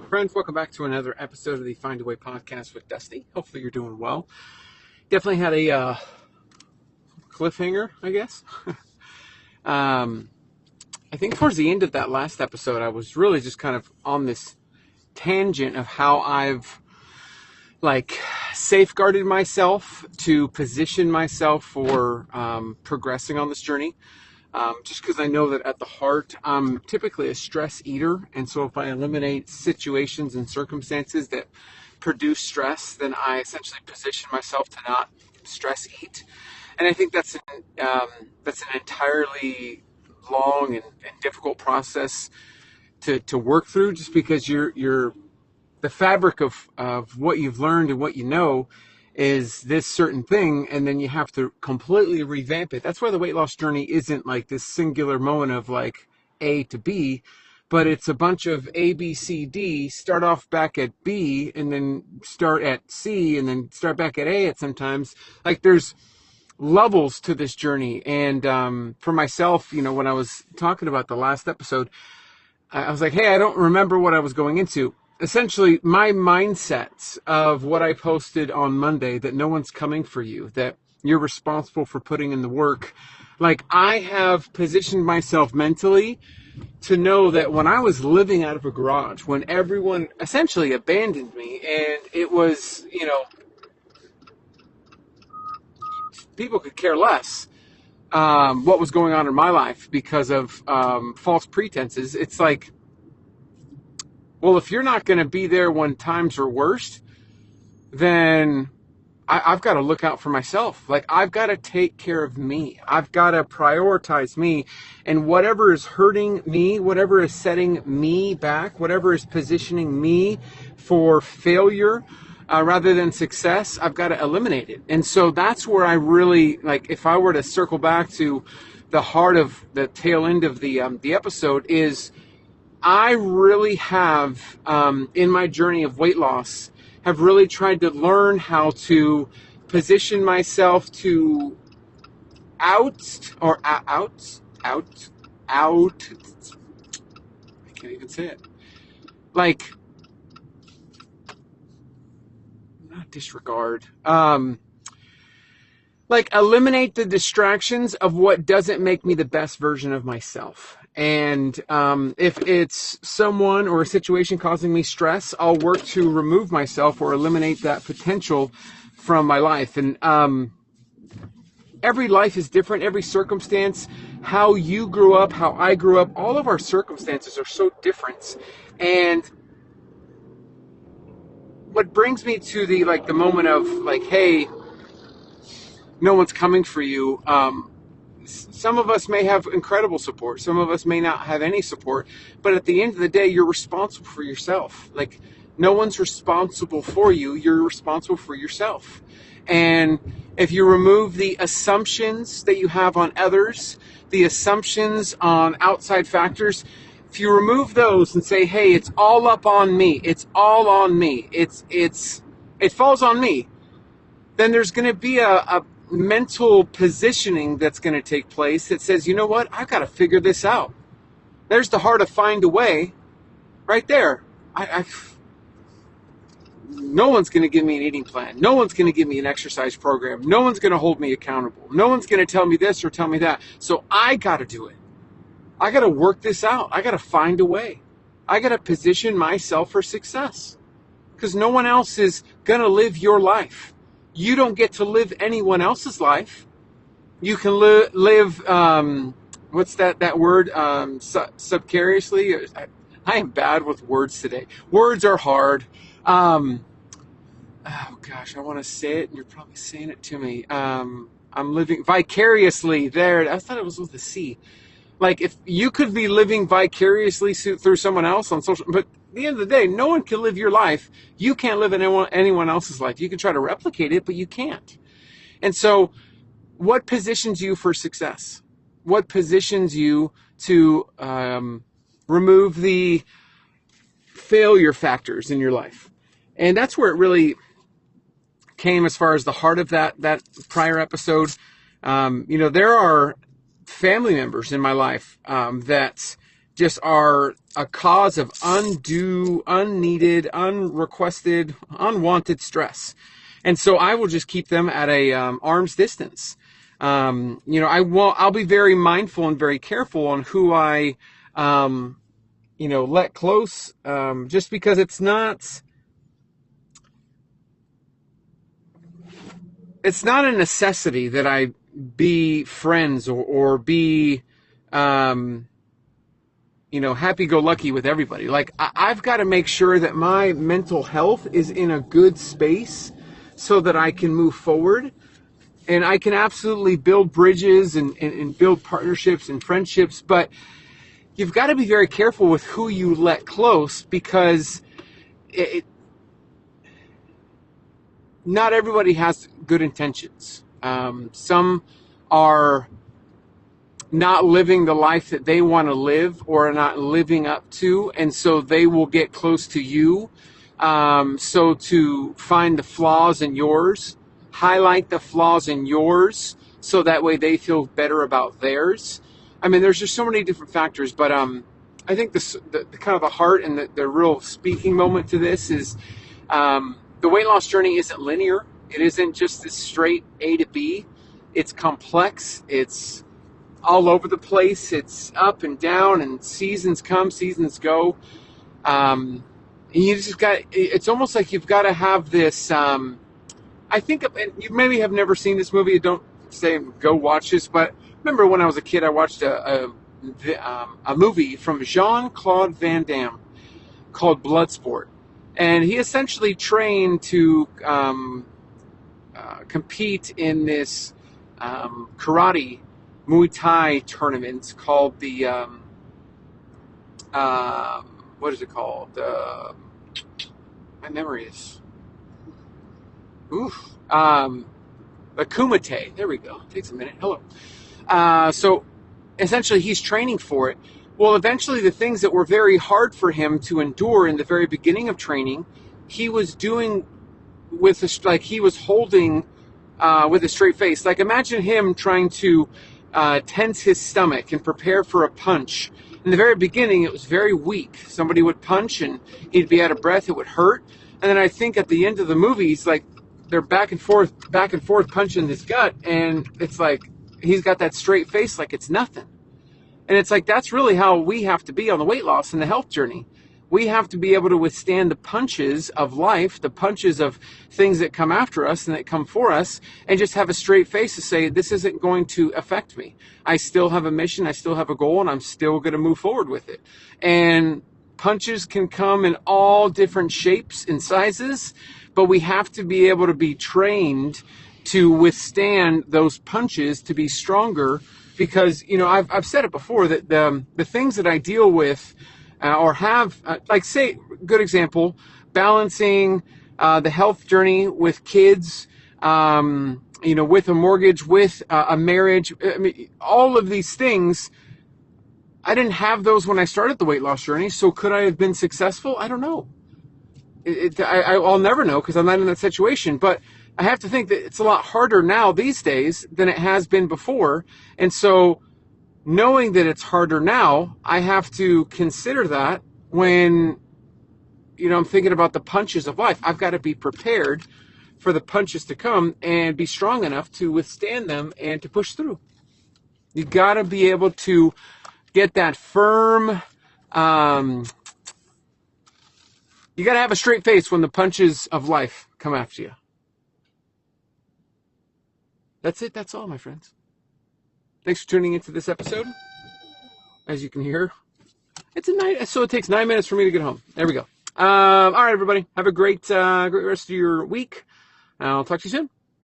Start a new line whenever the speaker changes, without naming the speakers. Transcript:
Friends, welcome back to another episode of the Find a Way podcast with Dusty. Hopefully you're doing well. Definitely had a cliffhanger, I guess. I think towards the end of that last episode, I was really just kind of on this tangent of how I've safeguarded myself to position myself for progressing on this journey. Just because I know that at the heart, I'm typically a stress eater. And so if I eliminate situations and circumstances that produce stress, then I essentially position myself to not stress eat. And I think that's an entirely long and difficult process to work through, just because you're the fabric of what you've learned and what you know is this certain thing, and then you have to completely revamp it. That's why the weight loss journey isn't like this singular moment of like A to B, but it's a bunch of A, B, C, D, start off back at B, and then start at C, and then start back at A at sometimes. Like there's levels to this journey. And for myself, when I was talking about the last episode, I was like, hey, I don't remember what I was going into. Essentially, my mindset of what I posted on Monday, that no one's coming for you, that you're responsible for putting in the work. Like, I have positioned myself mentally to know that when I was living out of a garage, when everyone essentially abandoned me, and it was, people could care less what was going on in my life because of false pretenses. It's like, well, if you're not going to be there when times are worst, then I've got to look out for myself. Like, I've got to take care of me. I've got to prioritize me. And whatever is hurting me, whatever is setting me back, whatever is positioning me for failure rather than success, I've got to eliminate it. And so that's where I really, if I were to circle back to the heart of the tail end of the episode, is I really have, in my journey of weight loss, have really tried to learn how to position myself to out, I can't even say it. Not disregard. Eliminate the distractions of what doesn't make me the best version of myself. And if it's someone or a situation causing me stress, I'll work to remove myself or eliminate that potential from my life. And every life is different, every circumstance, how you grew up, how I grew up, all of our circumstances are so different. And what brings me to the moment of hey, no one's coming for you. Some of us may have incredible support. Some of us may not have any support. But at the end of the day, you're responsible for yourself. No one's responsible for you. You're responsible for yourself. And if you remove the assumptions that you have on others, the assumptions on outside factors, if you remove those and say, hey, it's all up on me. It's all on me. It falls on me. Then there's going to be a mental positioning that's going to take place that says, you know what, I've got to figure this out. There's the heart of find a way right there. No one's going to give me an eating plan. No one's going to give me an exercise program. No one's going to hold me accountable. No one's going to tell me this or tell me that. So I got to do it. I got to work this out. I got to find a way. I got to position myself for success, because no one else is going to live your life. You don't get to live anyone else's life. You can live, what's that word, subcariously? I am bad with words today. Words are hard. Oh gosh, I want to say it, and you're probably saying it to me. I'm living vicariously there. I thought it was with a C. If you could be living vicariously through someone else on social, but at the end of the day, no one can live your life. You can't live anyone else's life. You can try to replicate it, but you can't. And so what positions you for success? What positions you to remove the failure factors in your life? And that's where it really came as far as the heart of that prior episode. There are family members in my life that just are a cause of undue, unneeded, unrequested, unwanted stress. And so I will just keep them at a arm's distance. I'll be very mindful and very careful on who I, let close, just because it's not a necessity that I be friends or be, happy-go-lucky with everybody. Like, I've got to make sure that my mental health is in a good space so that I can move forward. And I can absolutely build bridges and build partnerships and friendships, but you've got to be very careful with who you let close, because not everybody has good intentions. Some are not living the life that they want to live or are not living up to, and so they will get close to you. So to find the flaws in yours, highlight the flaws in yours, so that way they feel better about theirs. I mean, there's just so many different factors, but I think the kind of the heart and the real speaking moment to this is the weight loss journey isn't linear. It isn't just this straight A to B. It's complex. It's all over the place. It's up and down, and seasons come, seasons go. You just got, it's almost like you've got to have this, I think, and you maybe have never seen this movie. Don't say go watch this, but remember when I was a kid, I watched a movie from Jean-Claude Van Damme called Bloodsport. And he essentially trained to compete in this karate Muay Thai tournament called the, what is it called? My memory is, the Kumite. There we go. It takes a minute. Hello. So essentially he's training for it. Well, eventually the things that were very hard for him to endure in the very beginning of training, he was doing with he was holding with a straight face. Like, imagine him trying to tense his stomach and prepare for a punch. In the very beginning, it was very weak. Somebody would punch and he'd be out of breath. It would hurt. And then I think at the end of the movie, he's like, they're back and forth punching his gut. And it's like, he's got that straight face like it's nothing. And it's like, that's really how we have to be on the weight loss and the health journey. We have to be able to withstand the punches of life, the punches of things that come after us and that come for us, and just have a straight face to say, this isn't going to affect me. I still have a mission, I still have a goal, and I'm still going to move forward with it. And punches can come in all different shapes and sizes, but we have to be able to be trained to withstand those punches, to be stronger. Because, I've said it before, that the things that I deal with or have, like, say, good example, balancing the health journey with kids, with a mortgage, with a marriage. I mean, all of these things, I didn't have those when I started the weight loss journey. So could I have been successful? I don't know. I'll never know, because I'm not in that situation. But I have to think that it's a lot harder now these days than it has been before. And so knowing that it's harder now, I have to consider that when, I'm thinking about the punches of life. I've got to be prepared for the punches to come and be strong enough to withstand them and to push through. You got to be able to get that firm, you got to have a straight face when the punches of life come after you. That's it. That's all, my friends. Thanks for tuning into this episode. As you can hear, it's a night, so it takes 9 minutes for me to get home. There we go. All right, everybody. Have a great rest of your week. I'll talk to you soon.